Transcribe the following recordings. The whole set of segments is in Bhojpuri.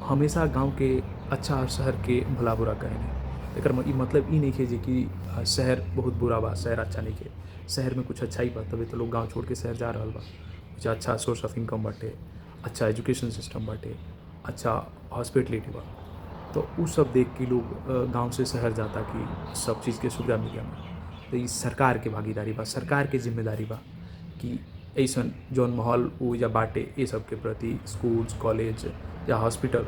हमेशा गाँव के अच्छा और शहर के भला बुरा कहें। एकर मतलब ई नहीं है जे कि शहर बहुत बुरा बा, शहर अच्छा नहीं है। शहर में कुछ अच्छाई बा, तबे तो लोग गाँव छोड़ के शहर जा रहल बा। कुछ अच्छा सोर्स ऑफ इनकम बाटे, अच्छा एजुकेशन सिस्टम बाटे, अच्छा हॉस्पिटलिटी बा। तो उ सब देख के लोग गाँव से शहर जाता कि सब चीज़ के सुविधा मिल जाए। तो ई सरकार के भागीदारी बा, सरकार के जिम्मेदारी बा कि ऐसन जौन माहौल उ या बाटे ये सब के प्रति स्कूल्स, कॉलेज या हॉस्पिटल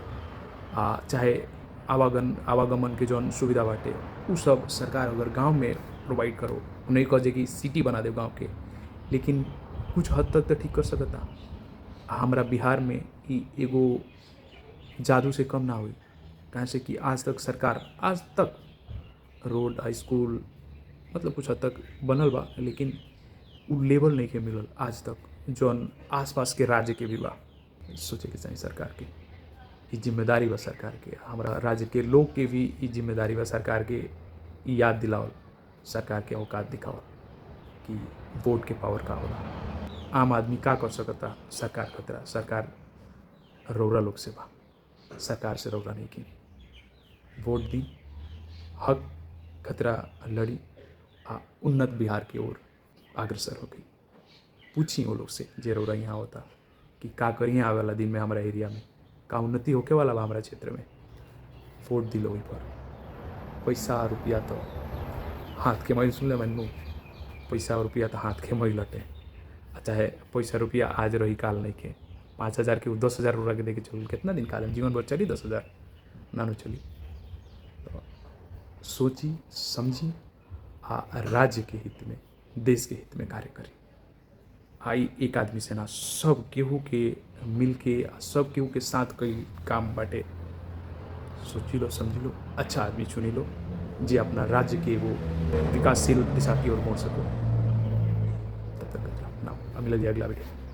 चाहे आवागमन के जौन सुविधा बाटे उ सब सरकार अगर गाँव में प्रोवाइड करो, नहीं कह जे कि सिटी बना दे गाँव के, लेकिन कुछ हद तक तो ठीक कर सकता। हमारा बिहार में ई एगो जादू से कम ना हुई, कहाँ से कि आज तक रोड, स्कूल मतलब कुछ हद तक बनल बा, लेकिन उ लेवल नहीं के मिलल आज तक जौन आसपास के राज्य के भी बा। सोचे के चाहिए सरकार के, ई जिम्मेदारी बा सरकार के। हमारा राज्य के लोग के भी ई जिम्मेदारी बा सरकार के ई याद दिलावल, सरकार के औकात दिखावल कि वोट के पावर का होला। आम आदमी का कर सकता सरकार खतरा, सरकार रौरा लोग से बा, सरकार से रौरा नहीं की। वोट दी, हक खतरा लड़ी उन्नत बिहार की ओर अग्रसर हो गई। पूछी वो लोग से जे रौरा यहाँ होता कि का करिए आवे वाला दिन में हमारा एरिया में का उन्नति होके वाला बा हमारा क्षेत्र में। वोट दिलो वही पर। पैसा रुपया तो हाथ के मैल, सुन ले मैनू, पैसा और रुपया तो हाथ के मैल लटे। चाहे पैसा रुपया आज रही काल नहीं के, 5,000 के 10,000 रुपया के देके चल कितना दिन काल जीवन भर चली 10,000 नानो चली। तो सोची समझी राज्य के हित में, देश के हित में कार्य करी। आई एक आदमी से ना, सब केहू के मिल के, सब केहू के साथ कई काम बाटे। सोची लो, समझी लो, अच्छा आदमी चुनी लो जे अपना राज्य के वो विकासशील दिशा की ओर मोड़ सको। तब तक ना मिल जाए अगला वीडियो।